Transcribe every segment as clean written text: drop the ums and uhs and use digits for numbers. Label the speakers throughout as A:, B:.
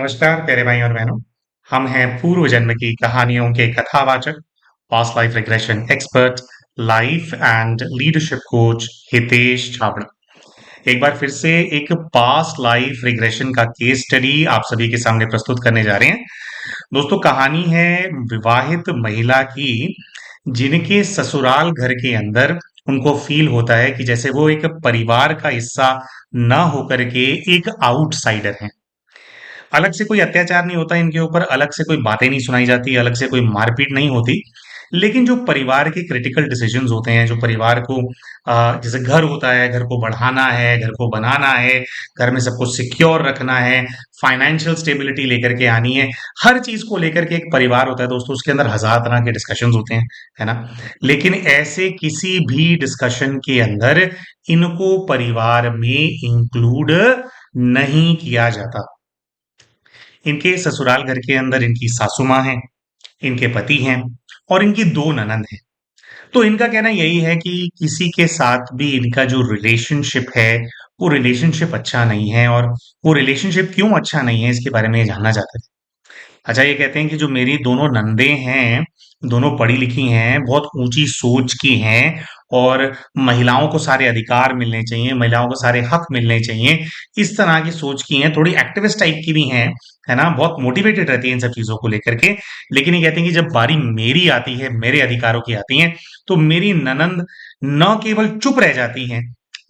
A: नमस्कार प्यारे भाई और बहनों। हम हैं पूर्व जन्म की कहानियों के कथावाचक, past life regression expert, life and leadership coach Hitesh Chhabra. एक बार फिर से एक पास्ट लाइफ रिग्रेशन का केस स्टडी आप सभी के सामने प्रस्तुत करने जा रहे हैं। दोस्तों, कहानी है विवाहित महिला की, जिनके ससुराल घर के अंदर उनको फील होता है कि जैसे वो एक परिवार का हिस्सा न होकर के एक आउटसाइडर हैं। अलग से कोई अत्याचार नहीं होता इनके ऊपर, अलग से कोई बातें नहीं सुनाई जाती, अलग से कोई मारपीट नहीं होती। लेकिन जो परिवार के क्रिटिकल डिसीजंस होते हैं, जो परिवार को जैसे घर होता है, घर को बढ़ाना है, घर को बनाना है, घर में सबको सिक्योर रखना है, फाइनेंशियल स्टेबिलिटी लेकर के आनी है, हर चीज को लेकर के एक परिवार होता है दोस्तों, उसके अंदर हजार तरह के डिस्कशंस होते हैं, है ना। लेकिन ऐसे किसी भी डिस्कशन के अंदर इनको परिवार में इंक्लूड नहीं किया जाता। इनके ससुराल घर के अंदर इनकी सासू माँ हैं, इनके पति हैं और इनकी दो ननंद हैं। तो इनका कहना यही है कि किसी के साथ भी इनका जो रिलेशनशिप है, वो रिलेशनशिप अच्छा नहीं है, और वो रिलेशनशिप क्यों अच्छा नहीं है इसके बारे में ये जानना चाहते थे। अच्छा, ये कहते हैं कि जो मेरी दोनों नंदे हैं, दोनों पढ़ी लिखी हैं, बहुत ऊंची सोच की हैं, और महिलाओं को सारे अधिकार मिलने चाहिए, महिलाओं को सारे हक मिलने चाहिए, इस तरह की सोच की हैं, थोड़ी एक्टिविस्ट टाइप की भी हैं, है ना, बहुत मोटिवेटेड रहती है इन सब चीजों को लेकर के। लेकिन ये कहते हैं कि जब बारी मेरी आती है, मेरे अधिकारों की आती है, तो मेरी ननंद न केवल चुप रह जाती हैं,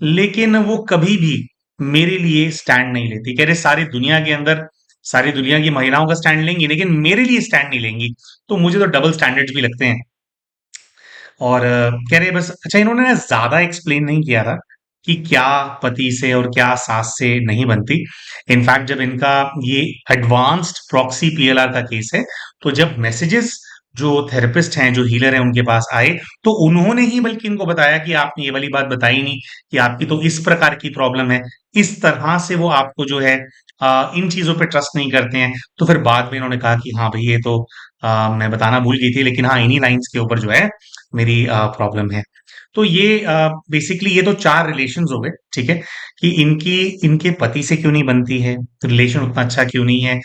A: लेकिन वो कभी भी मेरे लिए स्टैंड नहीं लेती। कह रहे सारी दुनिया के अंदर सारी दुनिया की महिलाओं का स्टैंड लेंगी, लेकिन मेरे लिए स्टैंड नहीं लेंगी। तो मुझे तो डबल स्टैंडर्ड्स भी लगते हैं। और कह रहे बस, अच्छा, इन्होंने ना ज्यादा एक्सप्लेन नहीं किया था कि क्या पति से और क्या सास से नहीं बनती। इनफैक्ट जब इनका ये एडवांस्ड प्रॉक्सी पीएलआर का केस है, तो जब मैसेजेस जो थेरेपिस्ट हैं, जो हीलर हैं, उनके पास आए, तो उन्होंने ही बल्कि इनको बताया कि आपने ये वाली बात बताई नहीं, कि आपकी तो इस प्रकार की प्रॉब्लम है। इस तरह से वो आपको जो है इन चीजों पे ट्रस्ट नहीं करते हैं। तो फिर बाद में इन्होंने कहा कि हाँ भाई, ये तो मैं बताना भूल गई थी, लेकिन हाँ, इन्हीं लाइंस के ऊपर जो है मेरी प्रॉब्लम है। तो ये बेसिकली ये तो चार रिलेशंस हो गए, ठीक है, कि इनकी इनके पति से क्यों नहीं बनती है, रिलेशन उतना अच्छा क्यों नहीं है।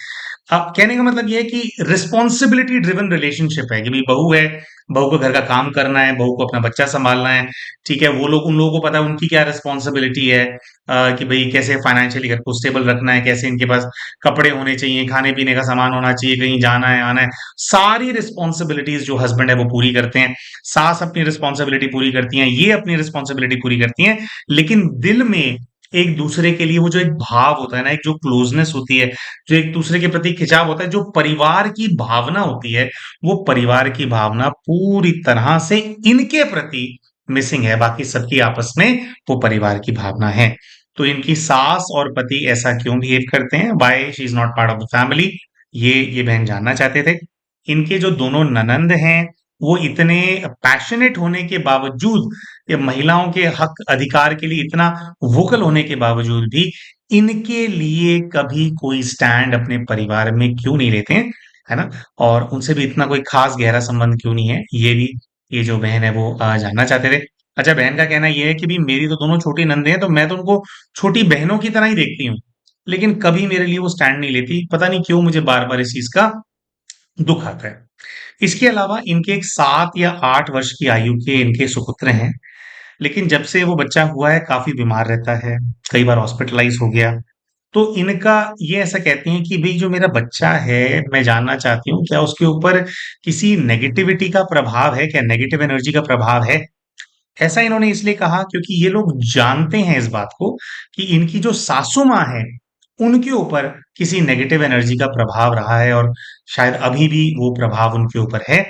A: अब कहने का मतलब ये है कि रिस्पॉन्सिबिलिटी ड्रिवन रिलेशनशिप है, कि भाई बहू है, बहू को घर का काम करना है, बहू को अपना बच्चा संभालना है, ठीक है। वो लोग, उन लोगों को पता है उनकी क्या रिस्पॉन्सिबिलिटी है, कि भाई कैसे फाइनेंशियली घर को स्टेबल रखना है, कैसे इनके पास कपड़े होने चाहिए, खाने पीने का सामान होना चाहिए, कहीं जाना है आना है। सारी रिस्पॉन्सिबिलिटीज जो हस्बैंड है वो पूरी करते हैं। सास अपनी रिस्पॉन्सिबिलिटी पूरी करती हैं, ये अपनी रिस्पॉन्सिबिलिटी पूरी करती हैं। लेकिन दिल में एक दूसरे के लिए वो जो एक भाव होता है ना, एक जो क्लोजनेस होती है, जो एक दूसरे के प्रति खिंचाव होता है, जो परिवार की भावना होती है, वो परिवार की भावना पूरी तरह से इनके प्रति मिसिंग है। बाकी सबकी आपस में वो परिवार की भावना है। तो इनकी सास और पति ऐसा क्यों बिहेव करते हैं, why she is not part of the family, ये बहन जानना चाहते थे। इनके जो दोनों ननंद हैं, वो इतने पैशनेट होने के बावजूद, ये महिलाओं के हक अधिकार के लिए इतना वोकल होने के बावजूद भी, इनके लिए कभी कोई स्टैंड अपने परिवार में क्यों नहीं लेते हैं, है ना। और उनसे भी इतना कोई खास गहरा संबंध क्यों नहीं है, ये भी ये जो बहन है वो जानना चाहते थे। अच्छा, बहन का कहना ये है कि भी मेरी तो दोनों छोटी नंदे हैं, तो मैं तो उनको छोटी बहनों की तरह ही देखती हूँ, लेकिन कभी मेरे लिए वो स्टैंड नहीं लेती। पता नहीं क्यों मुझे बार बार इस चीज का दुख आता है। इसके अलावा इनके एक 7 या 8 वर्ष की आयु के इनके सुपुत्र हैं, लेकिन जब से वो बच्चा हुआ है काफी बीमार रहता है, कई बार हॉस्पिटलाइज हो गया। तो इनका ये ऐसा कहते हैं कि भाई जो मेरा बच्चा है, मैं जानना चाहती हूँ क्या उसके ऊपर किसी नेगेटिविटी का प्रभाव है, क्या नेगेटिव एनर्जी का प्रभाव है। ऐसा इन्होंने इसलिए कहा क्योंकि ये लोग जानते हैं इस बात को कि इनकी जो सासू माँ है, उनके ऊपर किसी नेगेटिव एनर्जी का प्रभाव रहा है, और शायद अभी भी वो प्रभाव उनके ऊपर है।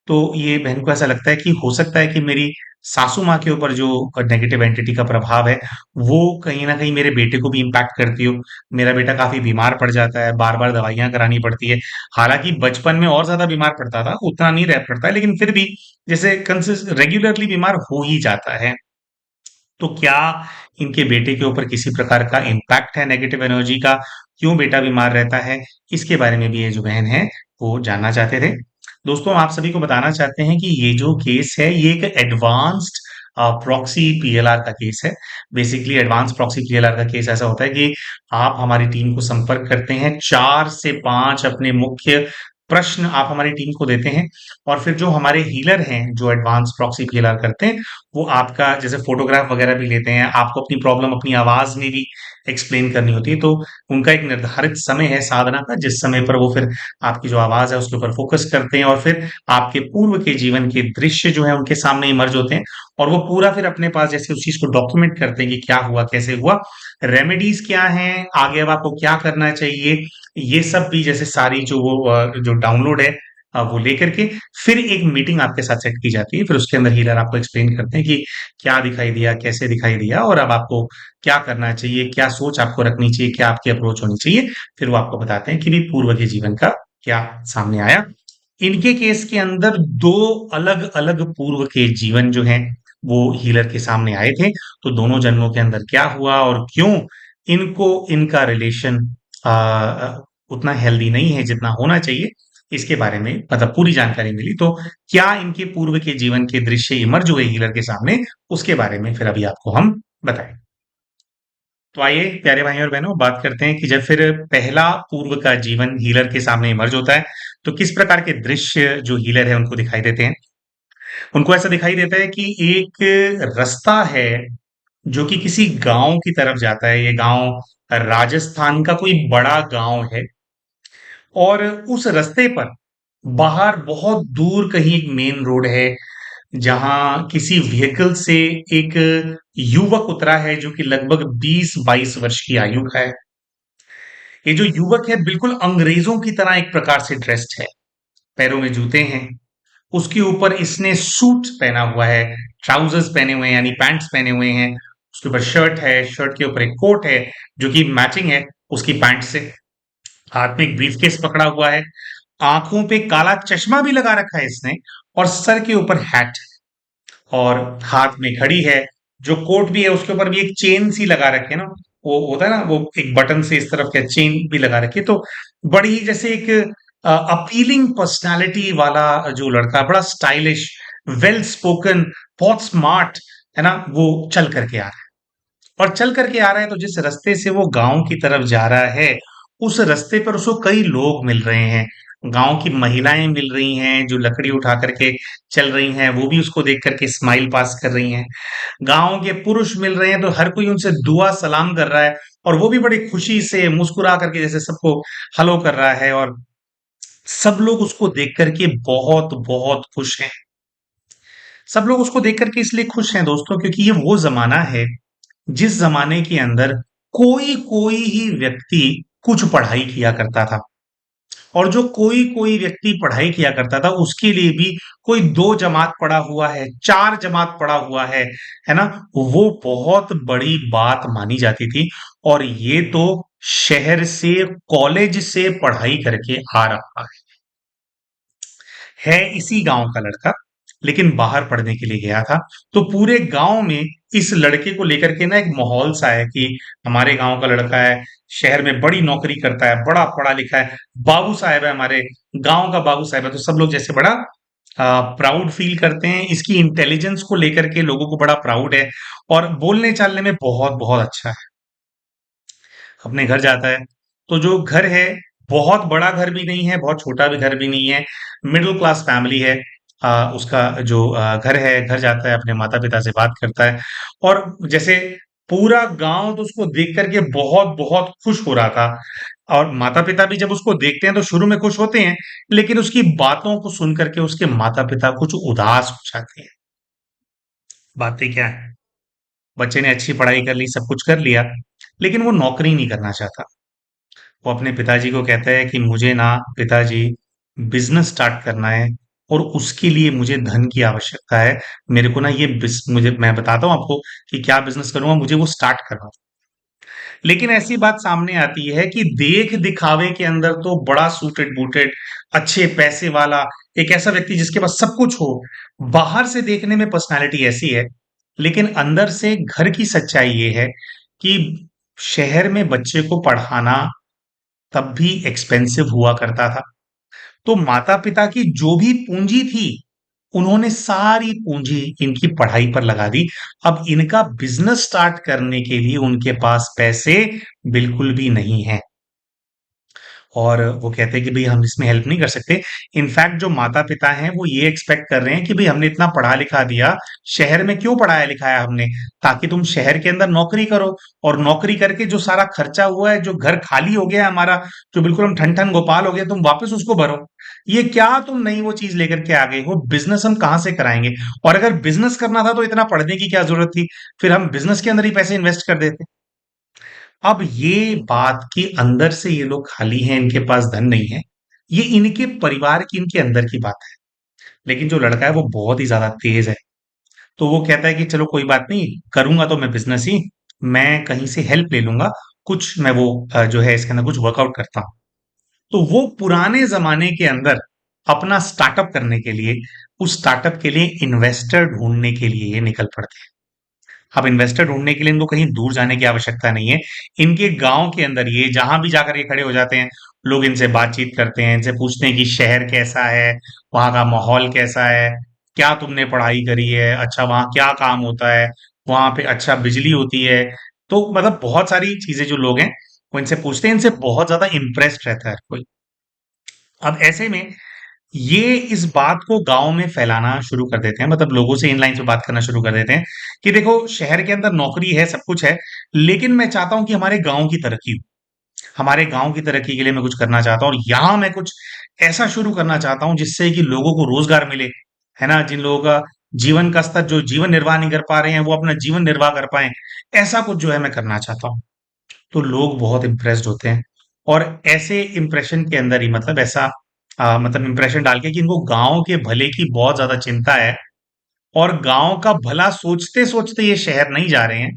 A: तो ये बहन को ऐसा लगता है कि हो सकता है कि मेरी सासू माँ के ऊपर जो नेगेटिव एंटिटी का प्रभाव है, वो कहीं ना कहीं मेरे बेटे को भी इम्पैक्ट करती हो। मेरा बेटा काफी बीमार पड़ जाता है, बार बार दवाइयां करानी पड़ती है। हालांकि बचपन में और ज्यादा बीमार पड़ता था, उतना नहीं रह पड़ता है, लेकिन फिर भी जैसे कंसिस्ट रेगुलरली बीमार हो ही जाता है। तो क्या इनके बेटे के ऊपर किसी प्रकार का इम्पैक्ट है नेगेटिव एनर्जी का, क्यों बेटा बीमार रहता है, इसके बारे में भी ये जो बहन है वो जानना चाहते थे। दोस्तों, हम आप सभी को बताना चाहते हैं कि ये जो केस है, ये एक एडवांस्ड प्रॉक्सी पीएलआर का केस है। बेसिकली एडवांस प्रॉक्सी पीएलआर का केस ऐसा होता है कि आप हमारी टीम को संपर्क करते हैं, 4 से 5 अपने मुख्य प्रश्न आप हमारी टीम को देते हैं, और फिर जो हमारे हीलर हैं, जो एडवांस प्रॉक्सी पीएलआर करते हैं, वो आपका जैसे फोटोग्राफ वगैरह भी लेते हैं, आपको अपनी प्रॉब्लम अपनी आवाज में भी एक्सप्लेन करनी होती है। तो उनका एक निर्धारित समय है साधना का, जिस समय पर वो फिर आपकी जो आवाज है उसके ऊपर फोकस करते हैं, और फिर आपके पूर्व के जीवन के दृश्य जो है उनके सामने इमर्ज होते हैं, और वो पूरा फिर अपने पास जैसे उस चीज को डॉक्यूमेंट करते हैं कि क्या हुआ, कैसे हुआ, रेमेडीज क्या हैं, आगे अब आपको क्या करना चाहिए, ये सब भी जैसे सारी जो वो जो डाउनलोड है, वो लेकर के फिर एक मीटिंग आपके साथ सेट की जाती है। फिर उसके अंदर हीलर आपको एक्सप्लेन करते हैं कि क्या दिखाई दिया, कैसे दिखाई दिया, और अब आपको क्या करना चाहिए, क्या सोच आपको रखनी चाहिए, क्या आपकी अप्रोच होनी चाहिए। फिर वो आपको बताते हैं कि भी पूर्व के जीवन का क्या सामने आया। इनके केस के अंदर दो अलग अलग पूर्व के जीवन जो हैं वो हीलर के सामने आए थे। तो दोनों जन्मों के अंदर क्या हुआ और क्यों इनको इनका रिलेशन उतना हेल्दी नहीं है जितना होना चाहिए, इसके बारे में मतलब पूरी जानकारी मिली। तो क्या इनके पूर्व के जीवन के दृश्य इमर्ज हुए हीलर के सामने, उसके बारे में फिर अभी आपको हम बताएं। तो आइए प्यारे भाई और बहनों, बात करते हैं कि जब फिर पहला पूर्व का जीवन हीलर के सामने इमर्ज होता है, तो किस प्रकार के दृश्य जो हीलर है उनको दिखाई देते हैं। उनको ऐसा दिखाई देता है कि एक रास्ता है जो कि किसी गांव की तरफ जाता है। ये गांव राजस्थान का कोई बड़ा गांव है, और उस रास्ते पर बाहर बहुत दूर कहीं एक मेन रोड है, जहां किसी व्हीकल से एक युवक उतरा है जो कि लगभग 20-22 वर्ष की आयु का है। ये जो युवक है बिल्कुल अंग्रेजों की तरह एक प्रकार से ड्रेस्ड है, पैरों में जूते हैं, उसके ऊपर इसने सूट पहना हुआ है, ट्राउजर्स पहने हुए हैं यानी पैंट्स पहने हुए हैं, उसके ऊपर शर्ट है, शर्ट के ऊपर एक कोट है जो कि मैचिंग है उसकी पैंट से, हाथ में एक ब्रीफकेस पकड़ा हुआ है, आंखों पे काला चश्मा भी लगा रखा है इसने, और सर के ऊपर हैट, और हाथ में घड़ी है। जो कोट भी है उसके ऊपर भी एक चेन सी लगा रखी है ना, वो होता है ना, वो एक बटन से इस तरफ का चेन भी लगा रखी है। तो बड़ी जैसे एक अपीलिंग पर्सनालिटी वाला जो लड़का, बड़ा स्टाइलिश, वेल स्पोकन, बहुत स्मार्ट है ना, वो चल करके आ रहा है। और चल करके आ रहा है तो जिस रास्ते से वो गांव की तरफ जा रहा है, उस रास्ते पर उसको कई लोग मिल रहे हैं। गांव की महिलाएं मिल रही हैं जो लकड़ी उठा करके चल रही हैं, वो भी उसको देख करके स्माइल पास कर रही हैं। गांव के पुरुष मिल रहे हैं तो हर कोई उनसे दुआ सलाम कर रहा है, और वो भी बड़ी खुशी से मुस्कुरा करके जैसे सबको हेलो कर रहा है, और सब लोग उसको देख करके बहुत बहुत खुश हैं। सब लोग उसको देख करके इसलिए खुश हैं दोस्तों, क्योंकि ये वो जमाना है जिस जमाने के अंदर कोई कोई ही व्यक्ति कुछ पढ़ाई किया करता था, और जो कोई कोई व्यक्ति पढ़ाई किया करता था उसके लिए भी कोई 2 जमात पढ़ा हुआ है, 4 जमात पढ़ा हुआ है ना, वो बहुत बड़ी बात मानी जाती थी। और ये तो शहर से, कॉलेज से पढ़ाई करके आ रहा है इसी गांव का लड़का, लेकिन बाहर पढ़ने के लिए गया था। तो पूरे गांव में इस लड़के को लेकर के ना एक माहौल सा है कि हमारे गांव का लड़का है, शहर में बड़ी नौकरी करता है, बड़ा पढ़ा लिखा है, बाबू साहब है, हमारे गांव का बाबू साहब है। तो सब लोग जैसे बड़ा प्राउड फील करते हैं, इसकी इंटेलिजेंस को लेकर के लोगों को बड़ा प्राउड है, और बोलने चालने में बहुत बहुत अच्छा है। अपने घर जाता है, तो जो घर है, बहुत बड़ा घर भी नहीं है, बहुत छोटा भी घर भी नहीं है, मिडिल क्लास फैमिली है। उसका जो घर है, घर जाता है, अपने माता पिता से बात करता है, और जैसे पूरा गांव तो उसको देख करके बहुत बहुत खुश हो रहा था। और माता पिता भी जब उसको देखते हैं तो शुरू में खुश होते हैं, लेकिन उसकी बातों को सुन करके उसके माता पिता कुछ उदास हो जाते हैं। बातें क्या है, बच्चे ने अच्छी पढ़ाई कर ली, सब कुछ कर लिया, लेकिन वो नौकरी नहीं करना चाहता। वो अपने पिताजी को कहता है कि मुझे ना पिताजी, बिजनेस स्टार्ट करना है, और उसके लिए मुझे धन की आवश्यकता है। मेरे को ना ये मुझे, मैं बताता हूँ आपको कि क्या बिजनेस करूंगा, मुझे वो स्टार्ट करना। लेकिन ऐसी बात सामने आती है कि देख दिखावे के अंदर तो बड़ा सूटेड बूटेड, अच्छे पैसे वाला, एक ऐसा व्यक्ति जिसके पास सब कुछ हो, बाहर से देखने में पर्सनालिटी ऐसी है, लेकिन अंदर से घर की सच्चाई ये है कि शहर में बच्चे को पढ़ाना तब भी एक्सपेंसिव हुआ करता था। तो माता-पिता की जो भी पूँजी थी, उन्होंने सारी पूंजी इनकी पढ़ाई पर लगा दी। अब इनका बिजनेस स्टार्ट करने के लिए उनके पास पैसे बिल्कुल भी नहीं है। और वो कहते हैं कि भई हम इसमें हेल्प नहीं कर सकते। इनफैक्ट जो माता-पिता हैं वो ये एक्सपेक्ट कर रहे हैं कि भई हमने इतना पढ़ा-लिखा दिया, शहर में क्यों पढ़ाया-लिखाया हमने? ताकि तुम शहर के अंदर नौकरी करो और नौकरी करके जो सारा खर्चा हुआ है, जो घर खाली हो गया है हमारा, जो बिल्कुल हम ठन-ठन गोपाल हो गए, तुम वापस उसको भरो। ये क्या तुम नई वो चीज़ लेकर के आ गए हो? बिज़नेस हम कहाँ से कराएँगे? और अगर बिज़नेस करना था तो इतना पढ़ने की क्या ज़रूरत थी? फिर हम बिज़नेस के अंदर ही पैसे इन्वेस्ट कर देते। अब ये बात कि अंदर से ये लोग खाली हैं, इनके पास धन नहीं है, ये इनके परिवार की, इनके अंदर की बात है। लेकिन जो लड़का है वो बहुत ही ज़्यादा तेज़ है। तो वो कहता है कि चलो कोई बात नहीं, करूँगा तो मैं बिज़नेस ही, मैं कहीं से हेल्प ले लूँगा, कुछ मैं वो जो है इसके अंदर कुछ वर्कआउट करता हूँ। तो वो पुराने ज़माने के अंदर अपना स्टार्टअप करने के लिए, उस स्टार्टअप के लिए इन्वेस्टर ढूँढने के लिए ये निकल पड़ते हैं। अब इन्वेस्टर ढूँढने के लिए इनको कहीं दूर जाने की आवश्यकता नहीं है। इनके गाँव के अंदर ये जहाँ भी जाकर के खड़े हो जाते हैं, लोग इनसे बातचीत करते हैं, इनसे पूछते हैं कि शहर कैसा है, वहाँ का माहौल कैसा है, क्या तुमने पढ़ाई करी है, अच्छा वहाँ क्या काम होता है, वहाँ पे अच्छा बिजली होती है। तो मतलब बहुत सारी चीज़ें जो लोग हैं, वो इनसे पूछते हैं, इनसे बहुत ज़्यादा इम्प्रेस्ड रहता है हर कोई। अब ऐसे में ये इस बात को गाँव में फैलाना शुरू कर देते हैं, मतलब लोगों से इन लाइन से बात करना शुरू कर देते हैं कि देखो शहर के अंदर नौकरी है, सब कुछ है, लेकिन मैं चाहता हूँ कि हमारे गाँव की तरक्की हो। हमारे गाँव की तरक्की के लिए मैं कुछ करना चाहता हूँ और यहाँ मैं कुछ ऐसा शुरू करना चाहता हूँ जिससे कि लोगों को रोज़गार मिले, है ना? जिन लोगों का जीवन का स्तर जो जीवन निर्वाह नहीं कर पा रहे हैं, वो अपना जीवन निर्वाह कर पाएँ, ऐसा कुछ जो है मैं करना चाहता हूँ। तो लोग बहुत इम्प्रेस्ड होते हैं और ऐसे इम्प्रेशन के अंदर ही मतलब ऐसा मतलब इम्प्रेशन डाल के कि इनको गाँव के भले की बहुत ज़्यादा चिंता है और गाँव का भला सोचते-सोचते ये शहर नहीं जा रहे हैं।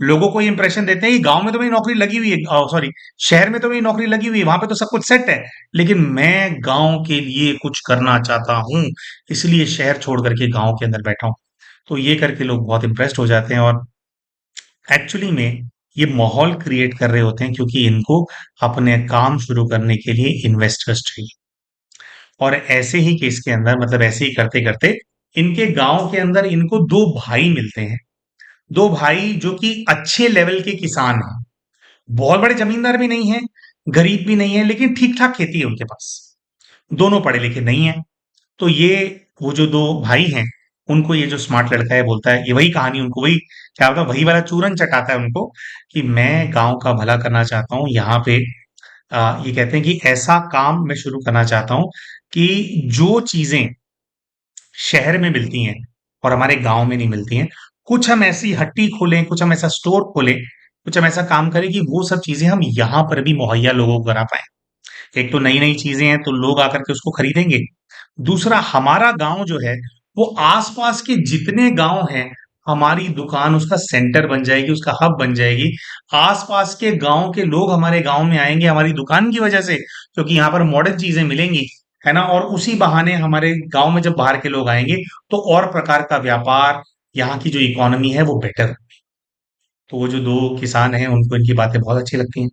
A: लोगों को ये इंप्रेशन देते हैं कि गाँव में तो मेरी नौकरी लगी हुई है सॉरी शहर में तो मेरी नौकरी लगी हुई है, वहाँ पे तो सब कुछ सेट है। लेकिन मैं गाँव के लिए कुछ करना चाहता हूँ, इसलिए शहर छोड़ कर के गाँव के अंदर बैठा हूँ। तो ये करके लोग बहुत इम्प्रेस्ड हो जाते हैं और एक्चुअली में ये माहौल क्रिएट कर रहे होते हैं क्योंकि इनको अपने काम शुरू करने के लिए इन्वेस्टर्स चाहिए। और ऐसे ही केस के अंदर मतलब ऐसे ही करते-करते इनके गाँव के अंदर इनको 2 भाई मिलते हैं। 2 भाई जो कि अच्छे लेवल के किसान हैं। बहुत बड़े ज़मींदार भी नहीं हैं, गरीब भी नहीं हैं, लेकिन ठीक-ठाक खेती है उनके पास। दोनों पढ़े-लिखे नहीं हैं। तो ये वो जो 2 भाई हैं, उनको ये जो स्मार्ट लड़का है बोलता है, ये वही कहानी उनको वही क्या होता है वही वाला चूरन चटाता है उनको कि मैं गाँव का भला करना चाहता हूँ। यहाँ पे ये कहते हैं कि ऐसा काम मैं शुरू करना चाहता हूँ कि जो चीज़ें शहर में मिलती हैं और हमारे गाँव में नहीं मिलती हैं, कुछ हम ऐसी हट्टी खोलें, कुछ हम ऐसा स्टोर खोलें, कुछ हम ऐसा काम करें कि वो सब चीज़ें हम यहाँ पर भी मुहैया लोगों को करा पाएँ। एक तो नई-नई चीज़ें हैं तो लोग आकर के उसको खरीदेंगे। दूसरा हमारा गाँव जो है, वो आस-पास के जितने गाँव हैं, हमारी दुकान उसका सेंटर बन जाएगी, उसका हब बन जाएगी। आस-पास के गाँव के लोग हमारे गाँव में आएँगे हमारी दुकान की वजह से, क्योंकि यहाँ पर मॉडर्न चीज़ें मिलेंगी, है ना? और उसी बहाने हमारे गाँव में जब बाहर के लोग आएँगे, तो और प्रकार का व्यापार, यहाँ की जो इकोनॉमी है वो बेटर तो वो जो 2 किसान हैं, उनको इनकी बातें बहुत अच्छी लगती हैं।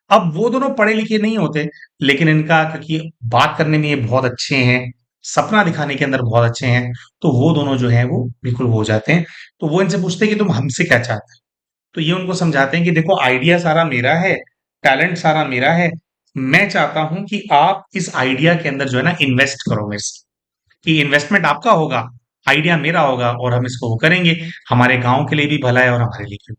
A: अब वो दोनों पढ़े-लिखे नहीं होते, लेकिन इनका क्योंकि बात करने में ये बहुत अच्छे हैं, सपना दिखाने के अंदर बहुत अच्छे हैं, तो वो दोनों जो हैं वो बिल्कुल वो हो जाते हैं। तो वो इनसे पूछते हैं कि तुम हमसे क्या चाहते हो? तो ये उनको समझाते हैं कि देखो आइडिया सारा मेरा है, टैलेंट सारा मेरा है, मैं चाहता हूँ कि आप इस आइडिया के अंदर जो है ना इन्वेस्ट करो मेरे से, कि इन्वेस्टमेंट आपका होगा, आइडिया मेरा होगा और हम इसको वो करेंगे, हमारे गाँव के लिए भी भला है और हमारे लिए भी।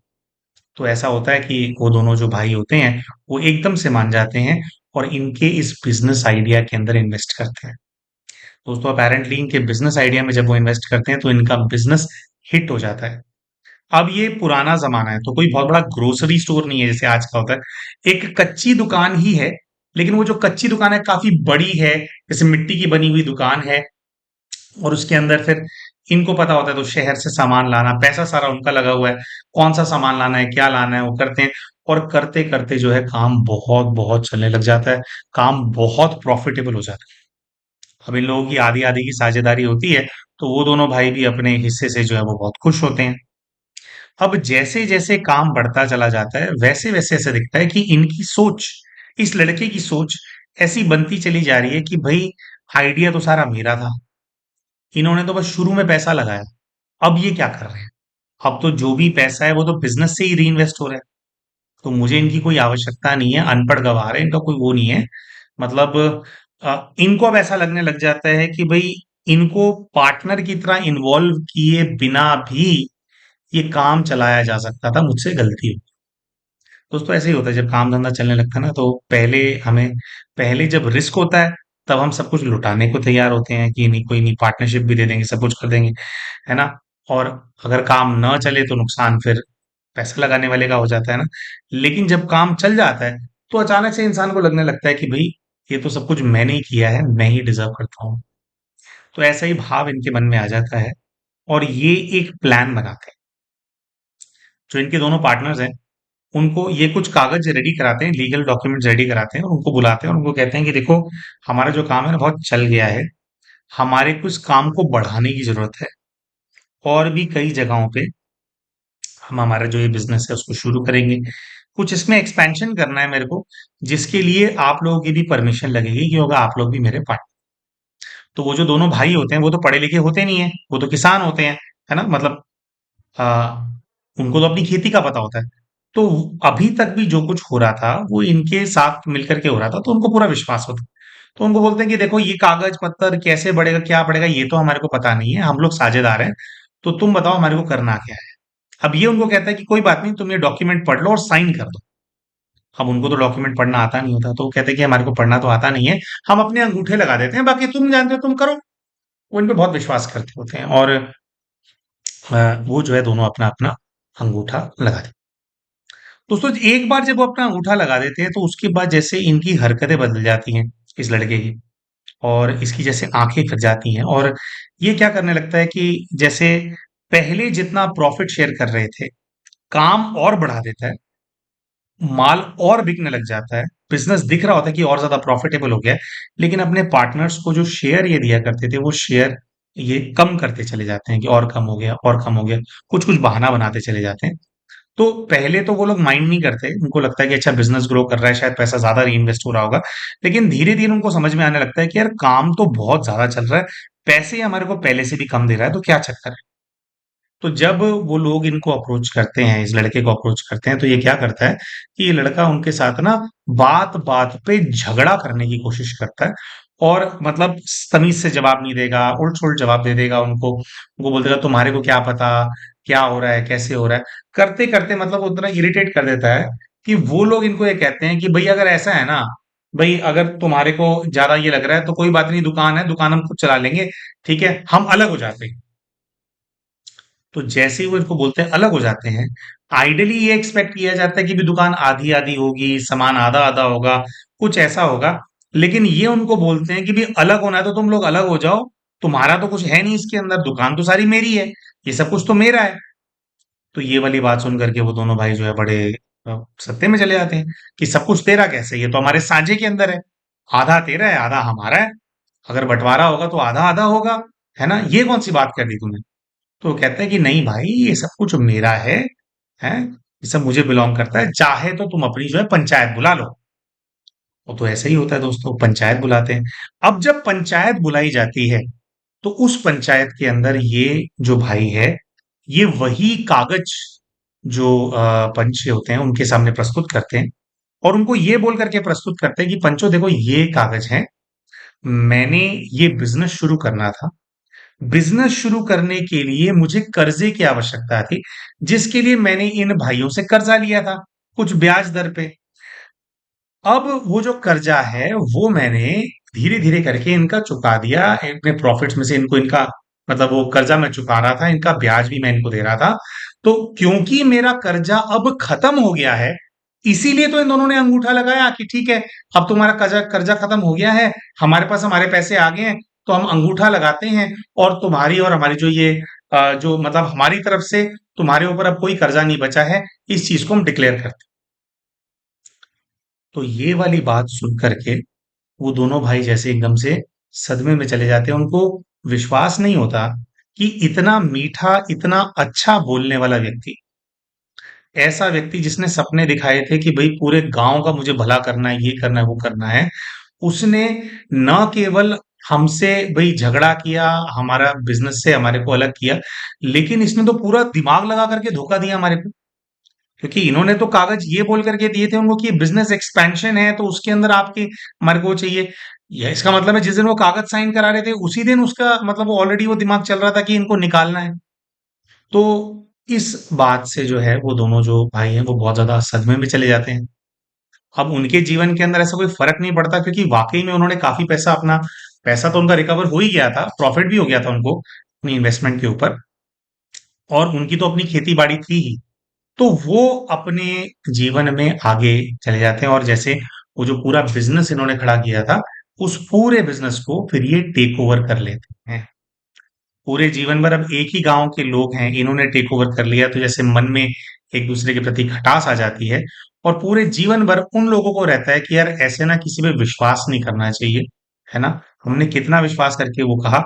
A: तो ऐसा होता है कि वो दोनों जो भाई होते हैं, वो एकदम से मान जाते हैं और इनके इस बिज़नेस आइडिया के अंदर इन्वेस्ट करते हैं। दोस्तों अपैरेंटली इनके बिज़नेस आइडिया में जब वो इन्वेस्ट करते हैं, तो इनका बिज़नेस हिट हो जाता है। अब ये पुराना ज़माना है, तो कोई बहुत बड़ा ग्रोसरी स्टोर नहीं है जैसे आज का होता है। एक कच्ची दुकान ही है, लेकिन वो जो कच्ची दुकान है काफ़ी बड़ी है, जैसे मिट्टी की बनी हुई दुकान है और उसके अंदर फिर इनको पता होता है तो शहर से सामान लाना, पैसा सारा उनका लगा हुआ है, कौन-सा सामान लाना है, क्या लाना है, वो करते हैं और करते-करते जो है काम बहुत-बहुत चलने लग जाता है, काम बहुत प्रॉफ़िटेबल हो जाता है। अब इन लोगों की आधी-आधी की साझेदारी होती है, तो वो दोनों भाई भी अपने हिस्से से जो है वो बहुत खुश होते हैं। अब जैसे-जैसे काम बढ़ता चला जाता है, वैसे-वैसे ऐसा दिखता है कि इनकी सोच, इस लड़के की सोच ऐसी बनती चली जा रही है कि भई आइडिया तो सारा मेरा था। इन्होंने तो बस शुरू में पैसा लगाया, अब ये क्या कर रहे हैं, अब तो जो भी पैसा है वो तो बिजनेस से ही री इन्वेस्ट हो रहा है। तो मुझे इनकी कोई आवश्यकता नहीं है, अनपढ़ गवार है, इनका कोई वो नहीं है। मतलब इनको अब ऐसा लगने लग जाता है कि भाई इनको पार्टनर की तरह इन्वॉल्व किए बिना भी ये काम चलाया जा सकता था, मुझसे गलती हुई। दोस्तों ऐसे ही होता है जब काम धंधा चलने लगता है ना, तो पहले जब रिस्क होता है तब हम सब कुछ लुटाने को तैयार होते हैं कि नहीं कोई नहीं, पार्टनरशिप भी दे देंगे, सब कुछ कर देंगे, है ना। और अगर काम न चले तो नुकसान फिर पैसा लगाने वाले का हो जाता है ना। लेकिन जब काम चल जाता है तो अचानक से इंसान को लगने लगता है कि भाई ये तो सब कुछ मैंने ही किया है, मैं ही डिजर्व करता हूँ। तो ऐसा ही भाव इनके मन में आ जाता है और ये एक प्लान बनाते हैं। जो इनके दोनों पार्टनर्स हैं उनको ये कुछ कागज रेडी कराते हैं, लीगल डॉक्यूमेंट्स रेडी कराते हैं और उनको बुलाते हैं और उनको कहते हैं कि देखो हमारा जो काम है ना बहुत चल गया है, हमारे को इस काम को बढ़ाने की जरूरत है, और भी कई जगहों पे हम हमारा जो ये बिजनेस है उसको शुरू करेंगे, कुछ इसमें एक्सपेंशन करना है मेरे को, जिसके लिए आप लोगों की भी परमिशन लगेगी कि होगा आप लोग भी मेरे पार्टनर। तो वो जो दोनों भाई होते हैं वो तो पढ़े लिखे होते नहीं है, वो तो किसान होते हैं, है ना। मतलब हाँ, उनको तो अपनी खेती का पता होता है। तो अभी तक भी जो कुछ हो रहा था वो इनके साथ मिलकर के हो रहा था, तो उनको पूरा विश्वास होता है। तो उनको बोलते हैं कि देखो ये कागज पत्तर कैसे बढ़ेगा क्या बढ़ेगा ये तो हमारे को पता नहीं है, हम लोग साझेदार हैं, तो तुम बताओ हमारे को करना क्या है। अब ये उनको कहता है कि कोई बात नहीं, तुम ये डॉक्यूमेंट पढ़ लो और साइन कर दो। अब उनको तो डॉक्यूमेंट पढ़ना आता नहीं होता, तो वो कहते हैं कि हमारे को पढ़ना तो आता नहीं है, हम अपने अंगूठे लगा देते हैं, बाकी तुम जानते हो तुम करो। वो इन पे बहुत विश्वास करते होते हैं और वो जो है दोनों अपना अपना अंगूठा लगा देते हैं। दोस्तों एक बार जब वो अपना अंगूठा लगा देते हैं तो उसके बाद जैसे इनकी हरकतें बदल जाती हैं, इस लड़के की, और इसकी जैसे आंखें खट जाती हैं, और ये क्या करने लगता है कि जैसे पहले जितना प्रॉफिट शेयर कर रहे थे, काम और बढ़ा देता है, माल और बिकने लग जाता है, बिजनेस दिख रहा होता है कि और ज्यादा प्रॉफिटेबल हो गया है, लेकिन अपने पार्टनर्स को जो शेयर ये दिया करते थे वो शेयर ये कम करते चले जाते हैं कि और कम हो गया और कम हो गया, कुछ कुछ बहाना बनाते चले जाते हैं। तो पहले तो वो लोग माइंड नहीं करते, उनको लगता है कि अच्छा बिजनेस ग्रो कर रहा है, शायद पैसा ज्यादा री इन्वेस्ट हो रहा होगा। लेकिन धीरे धीरे उनको समझ में आने लगता है कि यार काम तो बहुत ज्यादा चल रहा है, पैसे हमारे को पहले से भी कम दे रहा है, तो क्या चक्कर है। तो जब वो लोग इनको अप्रोच करते हैं, इस लड़के को अप्रोच करते हैं, तो ये क्या करता है कि ये लड़का उनके साथ ना बात बात पे झगड़ा करने की कोशिश करता है, और मतलब तमीज से जवाब नहीं देगा, उल्ट सुल्ट जवाब दे देगा उनको बोल देगा तुम्हारे को क्या पता क्या हो रहा है कैसे हो रहा है, करते करते मतलब वो उतना इरिटेट कर देता है कि वो लोग इनको ये कहते हैं कि भाई अगर ऐसा है ना, भाई अगर तुम्हारे को ज्यादा ये लग रहा है तो कोई बात नहीं, दुकान है, दुकान हम खुद चला लेंगे, ठीक है, हम अलग हो जाते हैं। तो जैसे ही वो इनको बोलते हैं अलग हो जाते हैं, आइडियली ये एक्सपेक्ट किया जाता है कि भी दुकान आधी आधी होगी, सामान आधा आधा होगा, कुछ ऐसा होगा। लेकिन ये उनको बोलते हैं कि भी अलग होना है तो तुम लोग अलग हो जाओ, तुम्हारा तो कुछ है नहीं इसके अंदर, दुकान तो सारी मेरी है, ये सब कुछ तो मेरा है। तो ये वाली बात सुन करके वो दोनों भाई जो है बड़े सत्ते में चले जाते हैं कि सब कुछ तेरा कैसे, ये तो हमारे साझे के अंदर है, आधा तेरा है आधा हमारा है, अगर बंटवारा होगा तो आधा आधा होगा, है ना, ये कौन सी बात कर दी तूने। तो वो कहता है कि नहीं भाई ये सब कुछ मेरा है, ये सब मुझे बिलोंग करता है, चाहे तो तुम अपनी जो है पंचायत बुला लो। वो तो ऐसा ही होता है दोस्तों, पंचायत बुलाते हैं। अब जब पंचायत बुलाई जाती है तो उस पंचायत के अंदर ये जो भाई है ये वही कागज जो पंच होते हैं उनके सामने प्रस्तुत करते हैं, और उनको ये बोल करके प्रस्तुत करते हैं कि पंचो देखो ये कागज है, मैंने ये बिजनेस शुरू करना था, बिजनेस शुरू करने के लिए मुझे कर्जे की आवश्यकता थी, जिसके लिए मैंने इन भाइयों से कर्जा लिया था कुछ ब्याज दर पे। अब वो जो कर्जा है वो मैंने धीरे धीरे करके इनका चुका दिया, अपने प्रॉफिट्स में से इनको इनका मतलब वो कर्जा मैं चुका रहा था, इनका ब्याज भी मैं इनको दे रहा था। तो क्योंकि मेरा कर्जा अब खत्म हो गया है, इसीलिए तो इन दोनों ने अंगूठा लगाया कि ठीक है अब तुम्हारा कर्जा कर्जा खत्म हो गया है, हमारे पास हमारे पैसे आ गए हैं, तो हम अंगूठा लगाते हैं, और तुम्हारी और हमारी जो ये जो मतलब हमारी तरफ से तुम्हारे ऊपर अब कोई कर्जा नहीं बचा है, इस चीज को हम डिक्लेयर करते हैं। तो ये वाली बात सुन करके वो दोनों भाई जैसे एकदम से सदमे में चले जाते हैं, उनको विश्वास नहीं होता कि इतना मीठा इतना अच्छा बोलने वाला व्यक्ति, ऐसा व्यक्ति जिसने सपने दिखाए थे कि भाई पूरे गांव का मुझे भला करना है, ये करना है वो करना है, उसने न केवल हमसे भाई झगड़ा किया, हमारा बिजनेस से हमारे को अलग किया, लेकिन इसने तो पूरा दिमाग लगा करके धोखा दिया हमारे को। क्योंकि इन्होंने तो कागज ये बोल करके दिए थे उनको कि बिजनेस एक्सपेंशन है, तो उसके अंदर आपके हमारे को चाहिए। यह इसका मतलब है जिस दिन वो कागज साइन करा रहे थे उसी दिन उसका मतलब ऑलरेडी वो दिमाग चल रहा था कि इनको निकालना है। तो इस बात से जो है वो दोनों जो भाई हैं वो बहुत ज्यादा सदमे में चले जाते हैं। अब उनके जीवन के अंदर ऐसा कोई फर्क नहीं पड़ता, क्योंकि वाकई में उन्होंने काफी पैसा अपना पैसा तो उनका रिकवर हो ही गया था, प्रॉफिट भी हो गया था उनको अपनी इन्वेस्टमेंट के ऊपर, और उनकी तो अपनी खेती बाड़ी थी ही। तो वो अपने जीवन में आगे चले जाते हैं, और जैसे वो जो पूरा बिजनेस इन्होंने खड़ा किया था, उस पूरे बिजनेस को फिर ये टेक ओवर कर लेते हैं। पूरे जीवन भर अब एक ही गांव के लोग हैं, इन्होंने टेक ओवर कर लिया, तो जैसे मन में एक दूसरे के प्रति खटास आ जाती है। और पूरे जीवन भर उन लोगों को रहता है कि यार ऐसे ना किसी पे विश्वास नहीं करना चाहिए, है ना। हमने कितना विश्वास करके वो कहा।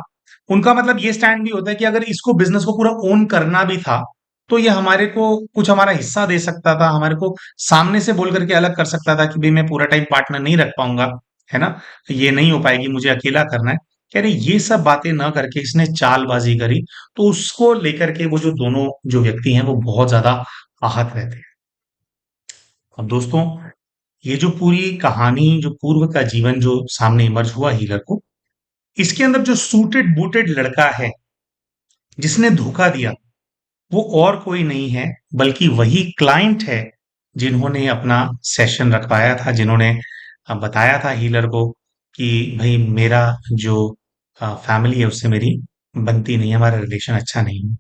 A: उनका मतलब ये स्टैंड भी होता है कि अगर इसको बिजनेस को पूरा ओन करना भी था, तो ये हमारे को कुछ हमारा हिस्सा दे सकता था, हमारे को सामने से बोल करके अलग कर सकता था कि भाई मैं पूरा टाइम पार्टनर नहीं रख पाऊंगा, है ना, ये नहीं हो पाएगी, मुझे अकेला करना है। कह रहे ये सब बातें ना करके इसने चालबाजी करी, तो उसको लेकर के वो जो दोनों जो व्यक्ति हैं वो बहुत ज्यादा आहत रहते हैं। अब दोस्तों, ये जो पूरी कहानी, जो पूर्व का जीवन जो सामने इमर्ज हुआ हीलर को, इसके अंदर जो सूटेड बूटेड लड़का है जिसने धोखा दिया, वो और कोई नहीं है बल्कि वही क्लाइंट है जिन्होंने अपना सेशन रखवाया था, जिन्होंने बताया था हीलर को कि भाई मेरा जो फैमिली है उससे मेरी बनती नहीं है, हमारा रिलेशन अच्छा नहीं है।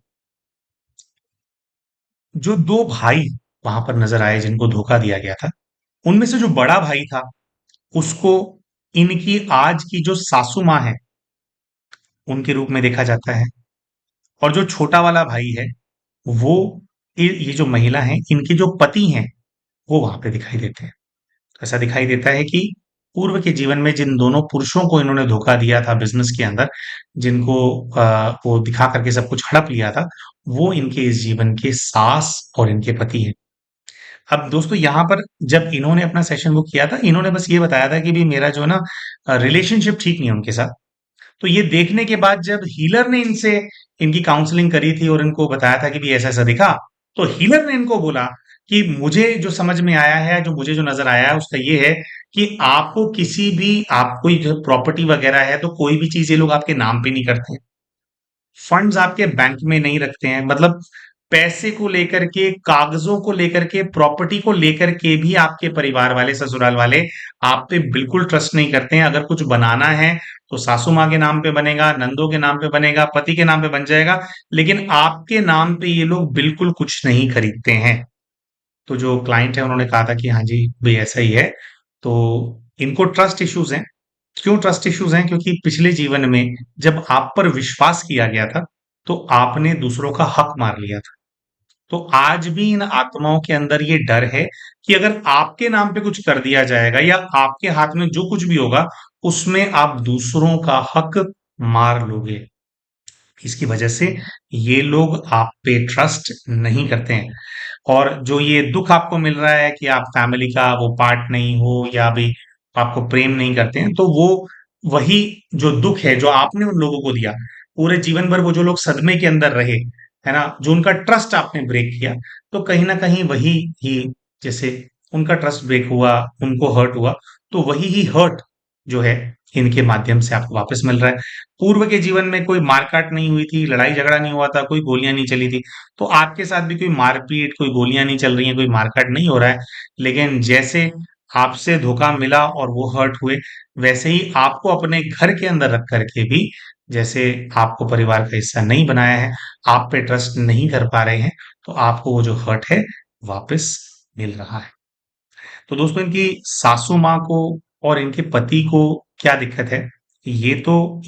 A: जो दो भाई वहां पर नजर आए जिनको धोखा दिया गया था, उनमें से जो बड़ा भाई था उसको इनकी आज की जो सासू माँ है उनके रूप में देखा जाता है, और जो छोटा वाला भाई है वो ये जो महिला है इनके जो पति हैं वो वहां पे दिखाई देते हैं। ऐसा दिखाई देता है कि पूर्व के जीवन में जिन दोनों पुरुषों को इन्होंने धोखा दिया था बिजनेस के अंदर, जिनको वो दिखा करके सब कुछ हड़प लिया था, वो इनके इस जीवन के सास और इनके पति हैं। अब दोस्तों यहाँ पर जब इन्होंने अपना सेशन बुक किया था, इन्होंने बस ये बताया था कि भी मेरा जो है ना रिलेशनशिप ठीक नहीं है उनके साथ। तो ये देखने के बाद जब हीलर ने इनसे इनकी काउंसलिंग करी थी और इनको बताया था कि भी ऐसा ऐसा दिखा, तो हीलर ने इनको बोला कि मुझे जो समझ में आया है, जो मुझे जो नजर आया है उसका ये है कि आपको किसी भी आपको जो प्रॉपर्टी वगैरह है तो कोई भी चीज ये लोग आपके नाम पे नहीं करते, फंड्स आपके बैंक में नहीं रखते हैं। मतलब पैसे को लेकर के, कागजों को लेकर के, प्रॉपर्टी को लेकर के भी आपके परिवार वाले, ससुराल वाले आप पे बिल्कुल ट्रस्ट नहीं करते हैं। अगर कुछ बनाना है तो सासू माँ के नाम पे बनेगा, नंदों के नाम पे बनेगा, पति के नाम पे बन जाएगा, लेकिन आपके नाम पे ये लोग बिल्कुल कुछ नहीं खरीदते हैं। तो जो क्लाइंट है उन्होंने कहा था कि हाँ जी भाई ऐसा ही है। तो इनको ट्रस्ट इश्यूज हैं। क्यों ट्रस्ट इश्यूज हैं? क्योंकि पिछले जीवन में जब आप पर विश्वास किया गया था तो आपने दूसरों का हक मार लिया था। तो आज भी इन आत्माओं के अंदर ये डर है कि अगर आपके नाम पे कुछ कर दिया जाएगा या आपके हाथ में जो कुछ भी होगा उसमें आप दूसरों का हक मार लोगे। इसकी वजह से ये लोग आप पे ट्रस्ट नहीं करते हैं। और जो ये दुख आपको मिल रहा है कि आप फैमिली का वो पार्ट नहीं हो या भी आपको प्रेम नहीं करते हैं, तो वो वही जो दुख है जो आपने उन लोगों को दिया, पूरे जीवन भर वो जो लोग सदमे के अंदर रहे, है ना, जो उनका ट्रस्ट आपने ब्रेक किया, तो कहीं ना कहीं वही ही, जैसे उनका ट्रस्ट ब्रेक हुआ, उनको हर्ट हुआ, तो वही ही हर्ट जो है इनके माध्यम से आपको वापस मिल रहा है। पूर्व के जीवन में कोई मारकाट नहीं हुई थी, लड़ाई झगड़ा नहीं हुआ था, कोई गोलियां नहीं चली थी, तो आपके साथ भी कोई मारपीट, कोई गोलियां नहीं चल रही हैं, कोई मारकाट नहीं हो रहा है। लेकिन जैसे आपसे धोखा मिला और वो हर्ट हुए, वैसे ही आपको अपने घर के अंदर रख करके भी, जैसे आपको परिवार का हिस्सा नहीं बनाया है, आप पे ट्रस्ट नहीं कर पा रहे हैं, तो आपको वो जो हर्ट है वापस मिल रहा है। तो दोस्तों, इनकी सासू माँ को और इनके पति को क्या दिक्कत है? ये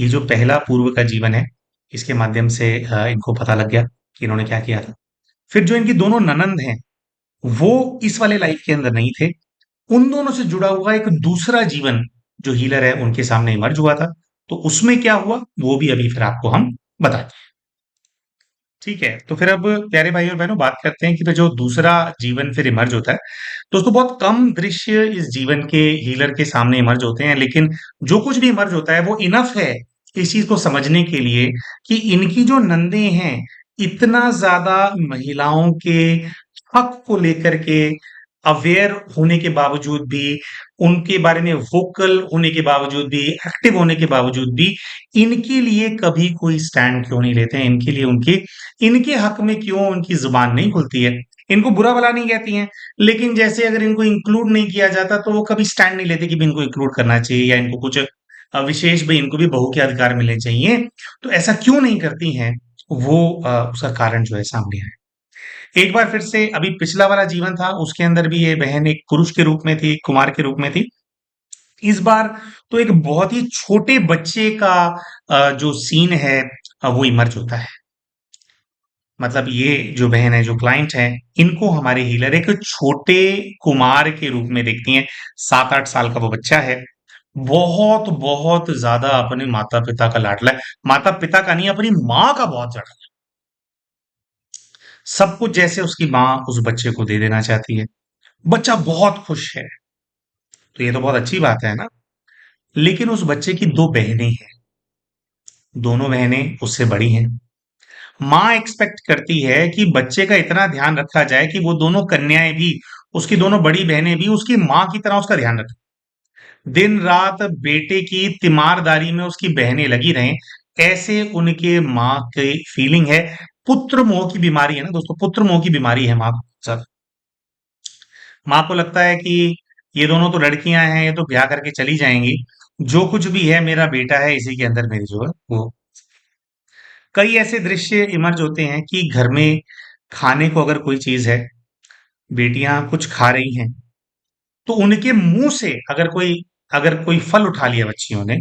A: जो पहला पूर्व का जीवन है, इसके माध्यम से इनको पता लग गया कि इन्होंने क्या किया था। फिर जो इनकी दोनों ननंद हैं, वो इस वाले लाइफ के अंदर नहीं थे। उन दोनों से जुड़ा हुआ एक दूसरा जीवन जो हीलर है उनके सामने इमर्ज हुआ था। तो उसमें क्या हुआ वो भी अभी फिर आपको हम बताते हैं। ठीक है, तो फिर अब प्यारे भाई और बहनों बात करते हैं कि फिर जो दूसरा जीवन फिर इमर्ज होता है, तो उसको बहुत कम दृश्य इस जीवन के हीलर के सामने इमर्ज होते हैं, लेकिन जो कुछ भी इमर्ज होता है वो इनफ है इस चीज को समझने के लिए कि इनकी जो नंदे हैं, इतना ज्यादा महिलाओं के हक को लेकर के अवेयर होने के बावजूद भी, उनके बारे में वोकल होने के बावजूद भी, एक्टिव होने के बावजूद भी, इनके लिए कभी कोई स्टैंड क्यों नहीं लेते हैं, इनके लिए उनके इनके हक में क्यों उनकी जुबान नहीं खुलती है। इनको बुरा भला नहीं कहती हैं, लेकिन जैसे अगर इनको इंक्लूड नहीं किया जाता तो वो कभी स्टैंड नहीं लेते कि भी इनको इंक्लूड करना चाहिए या इनको कुछ विशेष भी, इनको भी बहू के अधिकार मिलने चाहिए। तो ऐसा क्यों नहीं करती हैं, वो उसका कारण जो है सामने आए। एक बार फिर से, अभी पिछला वाला जीवन था उसके अंदर भी ये बहन एक पुरुष के रूप में थी, कुमार के रूप में थी। इस बार तो एक बहुत ही छोटे बच्चे का जो सीन है, वो इमर्ज होता है। मतलब ये जो बहन है, जो क्लाइंट है, इनको हमारे हीलर एक छोटे कुमार के रूप में देखती हैं। 7-8 साल का वो बच्चा है, बहुत बहुत ज्यादा अपने माता पिता का लाडला है। माता पिता का नहीं, अपनी माँ का बहुत ज्यादा। सब कुछ जैसे उसकी माँ उस बच्चे को दे देना चाहती है। बच्चा बहुत खुश है, तो ये तो बहुत अच्छी बात है ना। लेकिन उस बच्चे की दो बहनें हैं, दोनों बहनें उससे बड़ी हैं। माँ एक्सपेक्ट करती है कि बच्चे का इतना ध्यान रखा जाए कि वो दोनों कन्याएं भी, उसकी दोनों बड़ी बहनें भी उसकी माँ की तरह उसका ध्यान रखें। दिन रात बेटे की तीमारदारी में उसकी बहनें लगी रहें, ऐसे उनके माँ की फीलिंग है। पुत्र मोह की बीमारी है ना दोस्तों, पुत्र मोह की बीमारी है माँ को। सर, माँ को लगता है कि ये दोनों तो लड़कियां हैं, ये तो ब्याह करके चली जाएंगी, जो कुछ भी है मेरा बेटा है, इसी के अंदर मेरी जो है वो। कई ऐसे दृश्य इमर्ज होते हैं कि घर में खाने को अगर कोई चीज है, बेटियां कुछ खा रही हैं, तो उनके मुंह से अगर कोई फल उठा लिया बच्चियों ने,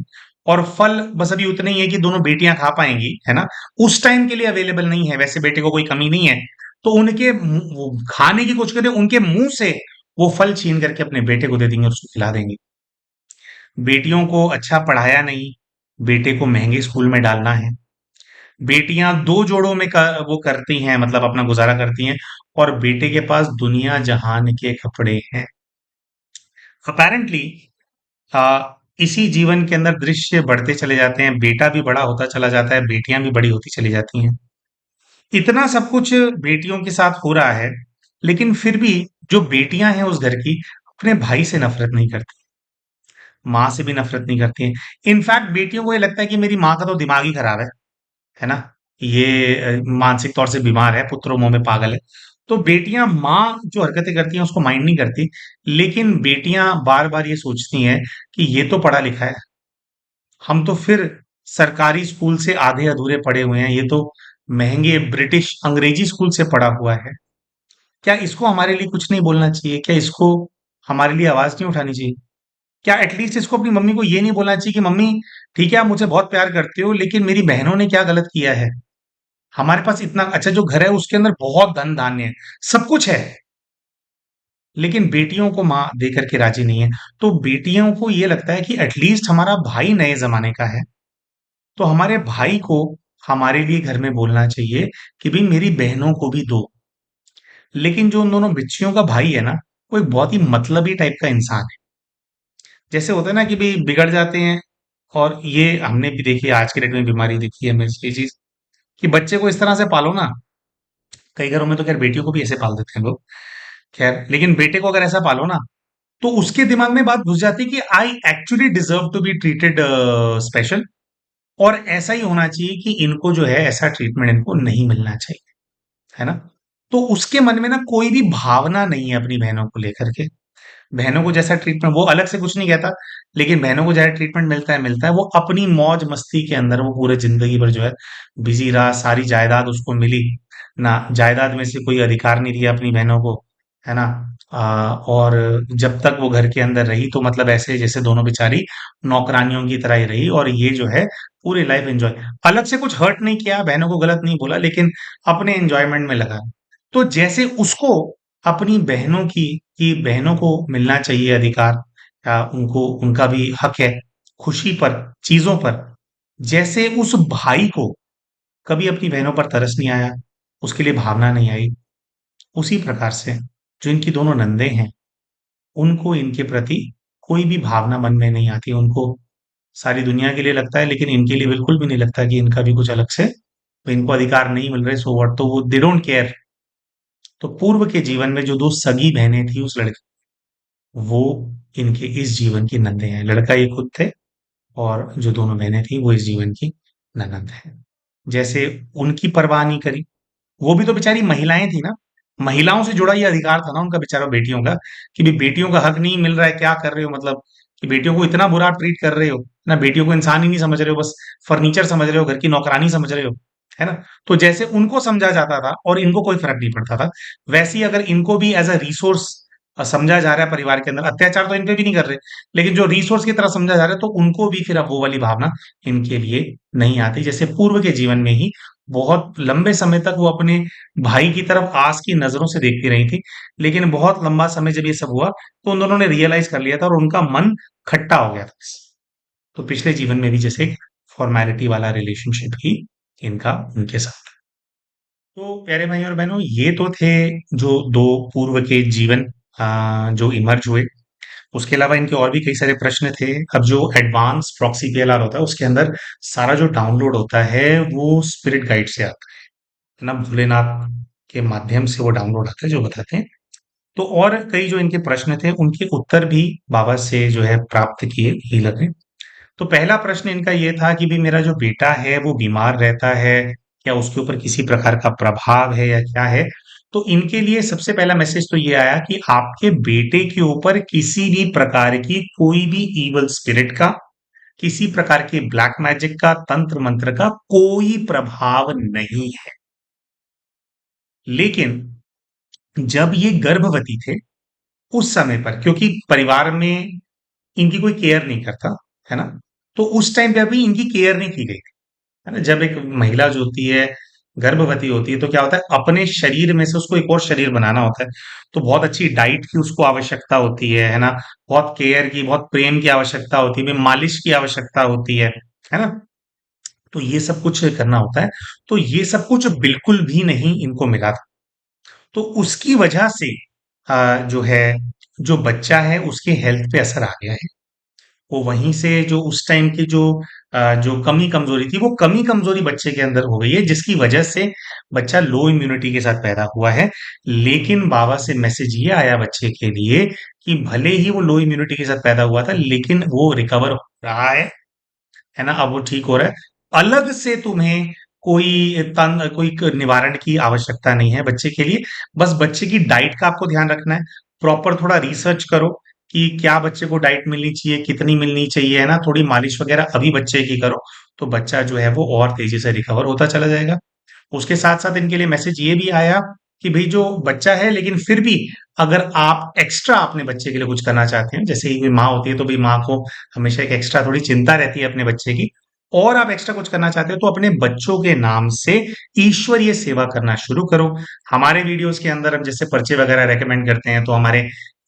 A: और फल बस अभी उतना ही है कि दोनों बेटियां खा पाएंगी, है ना, उस टाइम के लिए अवेलेबल नहीं है, वैसे बेटे को कोई कमी नहीं है, तो वो खाने की कोशिश करें, उनके मुंह से वो फल छीन करके अपने बेटे को दे देंगे और उसको खिला देंगे। बेटियों को अच्छा पढ़ाया नहीं, बेटे को महंगे स्कूल में डालना है। बेटियां दो जोड़ों में वो करती हैं, मतलब अपना गुजारा करती हैं, और बेटे के पास दुनिया जहान के कपड़े हैं। अपेरेंटली इसी जीवन के अंदर दृश्य बढ़ते चले जाते हैं, बेटा भी बड़ा होता चला जाता है, बेटियां भी बड़ी होती चली जाती हैं। इतना सब कुछ बेटियों के साथ हो रहा है, लेकिन फिर भी जो बेटियां हैं उस घर की, अपने भाई से नफरत नहीं करती, माँ से भी नफरत नहीं करती हैं। इनफैक्ट बेटियों को ये लगता है कि मेरी माँ का तो दिमाग ही खराब है ना? ये मानसिक तौर से बीमार है, पुत्रों मोह में पागल है। तो बेटियां माँ जो हरकतें करती हैं उसको माइंड नहीं करती, लेकिन बेटियां बार बार ये सोचती हैं कि ये तो पढ़ा लिखा है, हम तो फिर सरकारी स्कूल से आधे अधूरे पढ़े हुए हैं, ये तो महंगे ब्रिटिश अंग्रेजी स्कूल से पढ़ा हुआ है। क्या इसको हमारे लिए कुछ नहीं बोलना चाहिए? क्या इसको हमारे लिए आवाज नहीं उठानी चाहिए? क्या एटलीस्ट इसको अपनी मम्मी को ये नहीं बोलना चाहिए कि मम्मी, ठीक है आप मुझे बहुत प्यार करते हो, लेकिन मेरी बहनों ने क्या गलत किया है? हमारे पास इतना अच्छा जो घर है उसके अंदर बहुत धन धान्य है, सब कुछ है, लेकिन बेटियों को माँ दे करके राजी नहीं है। तो बेटियों को ये लगता है कि एटलीस्ट हमारा भाई नए जमाने का है, तो हमारे भाई को हमारे लिए घर में बोलना चाहिए कि भाई मेरी बहनों को भी दो। लेकिन जो उन दोनों बिच्चियों का भाई है ना, वो एक बहुत ही मतलबी टाइप का इंसान है। जैसे होता है ना कि भाई बिगड़ जाते हैं, और ये हमने भी देखी है, आज के डेट में बीमारी देखी है हमें ये चीज, कि बच्चे को इस तरह से पालो ना। कई घरों में तो खैर बेटियों को भी ऐसे पाल देते हैं लोग, खैर, लेकिन बेटे को अगर ऐसा पालो ना, तो उसके दिमाग में बात घुस जाती है कि I actually deserve to be treated special, और ऐसा ही होना चाहिए कि इनको जो है ऐसा ट्रीटमेंट इनको नहीं मिलना चाहिए, है ना। तो उसके मन में ना कोई भी भावना नहीं है अपनी बहनों को लेकर के। बहनों को जैसा ट्रीटमेंट, वो अलग से कुछ नहीं कहता, लेकिन बहनों को जैसा ट्रीटमेंट मिलता है, वो अपनी मौज मस्ती के अंदर वो पूरे जिंदगी भर जो है बिजी रहा। सारी जायदाद उसको मिली ना, जायदाद में से कोई अधिकार नहीं दिया अपनी बहनों को, है ना। और जब तक वो घर के अंदर रही तो मतलब ऐसे जैसे दोनों बेचारी नौकरानियों की तरह ही रही, और ये जो है पूरी लाइफ एंजॉय, अलग से कुछ हर्ट नहीं किया, बहनों को गलत नहीं बोला, लेकिन अपने एंजॉयमेंट में लगा। तो जैसे उसको अपनी बहनों की बहनों को मिलना चाहिए अधिकार, या उनको उनका भी हक है खुशी पर, चीजों पर, जैसे उस भाई को कभी अपनी बहनों पर तरस नहीं आया, उसके लिए भावना नहीं आई। उसी प्रकार से जो इनकी दोनों नंदे हैं, उनको इनके प्रति कोई भी भावना मन में नहीं आती। उनको सारी दुनिया के लिए लगता है, लेकिन इनके लिए बिल्कुल भी नहीं लगता कि इनका भी कुछ अलग से इनको अधिकार नहीं मिल रहे, सो व्हाट, तो वो दे डोंट केयर। तो पूर्व के जीवन में जो दो सगी बहनें थी उस लड़के, वो इनके इस जीवन की नंदे हैं। लड़का ये खुद थे, और जो दोनों बहनें थी वो इस जीवन की ननद है। जैसे उनकी परवाह नहीं करी, वो भी तो बेचारी महिलाएं थी ना, महिलाओं से जुड़ा ये अधिकार था ना उनका, बेचारा बेटियों का, कि भी बेटियों का हक नहीं मिल रहा है, क्या कर रहे हो, मतलब कि बेटियों को इतना बुरा ट्रीट कर रहे हो ना, बेटियों को इंसान ही नहीं समझ रहे हो, बस फर्नीचर समझ रहे हो, घर की नौकरानी समझ रहे हो, है ना। तो जैसे उनको समझा जाता था और इनको कोई फर्क नहीं पड़ता था, वैसे ही अगर इनको भी एज अ रिसोर्स समझा जा रहा है परिवार के अंदर, अत्याचार तो इन पे भी नहीं कर रहे, लेकिन जो रिसोर्स की तरह समझा जा रहा है, तो उनको भी फिर अब वो वाली भावना इनके लिए नहीं आती। जैसे पूर्व के जीवन में ही बहुत लंबे समय तक वो अपने भाई की तरफ आस की नजरों से देखती रही थी, लेकिन बहुत लंबा समय जब ये सब हुआ, तो उन दोनों ने रियलाइज कर लिया था और उनका मन खट्टा हो गया था। तो पिछले जीवन में भी जैसे फॉर्मेलिटी वाला रिलेशनशिप ही इनका उनके साथ। तो प्यारे भाई और बहनों, ये तो थे जो दो पूर्व के जीवन जो इमर्ज हुए। उसके अलावा इनके और भी कई सारे प्रश्न थे। अब जो एडवांस प्रॉक्सी पीएलआर होता है, उसके अंदर सारा जो डाउनलोड होता है वो स्पिरिट गाइड से आता है ना, भोलेनाथ के माध्यम से वो डाउनलोड आता है जो बताते हैं। तो और कई जो इनके प्रश्न थे उनके उत्तर भी बाबा से जो है प्राप्त किए हीलर ने। तो पहला प्रश्न इनका ये था कि भी मेरा जो बेटा है वो बीमार रहता है, क्या उसके ऊपर किसी प्रकार का प्रभाव है या क्या है। तो इनके लिए सबसे पहला मैसेज तो ये आया कि आपके बेटे के ऊपर किसी भी प्रकार की कोई भी इवल स्पिरिट का, किसी प्रकार के ब्लैक मैजिक का, तंत्र मंत्र का कोई प्रभाव नहीं है। लेकिन जब ये गर्भवती थे उस समय पर, क्योंकि परिवार में इनकी कोई केयर नहीं करता, है ना, तो उस टाइम पे अभी इनकी केयर नहीं की गई, है ना। जब एक महिला जो होती है गर्भवती होती है, तो क्या होता है, अपने शरीर में से उसको एक और शरीर बनाना होता है। तो बहुत अच्छी डाइट की उसको आवश्यकता होती है ना, बहुत केयर की, बहुत प्रेम की आवश्यकता होती है, मालिश की आवश्यकता होती है ना। तो ये सब कुछ करना होता है। तो ये सब कुछ बिल्कुल भी नहीं इनको मिला था। तो उसकी वजह से जो है, जो बच्चा है उसके हेल्थ पे असर आ गया है। वो वहीं से जो उस टाइम की जो कमी कमजोरी थी, वो कमी कमजोरी बच्चे के अंदर हो गई है, जिसकी वजह से बच्चा लो इम्यूनिटी के साथ पैदा हुआ है। लेकिन बाबा से मैसेज ये आया बच्चे के लिए कि भले ही वो लो इम्यूनिटी के साथ पैदा हुआ था, लेकिन वो रिकवर हो रहा है ना, अब वो ठीक हो रहा है। अलग से तुम्हें कोई निवारण की आवश्यकता नहीं है बच्चे के लिए। बस बच्चे की डाइट का आपको ध्यान रखना है। प्रॉपर थोड़ा रिसर्च करो कि क्या बच्चे को डाइट मिलनी चाहिए, कितनी मिलनी चाहिए, है ना। थोड़ी मालिश वगैरह अभी बच्चे की करो, तो बच्चा जो है वो और तेजी से रिकवर होता चला जाएगा। उसके साथ साथ इनके लिए मैसेज ये भी आया कि भाई जो बच्चा है, लेकिन फिर भी अगर आप एक्स्ट्रा अपने बच्चे के लिए कुछ करना चाहते हैं, जैसे ही कोई माँ होती है तो भाई माँ को हमेशा एक एक्स्ट्रा थोड़ी चिंता रहती है अपने बच्चे की, और आप एक्स्ट्रा कुछ करना चाहते हो तो अपने बच्चों के नाम से ईश्वरीय सेवा करना शुरू करो। हमारे वीडियोस के अंदर हम जैसे पर्चे वगैरह रेकमेंड करते हैं, तो हमारे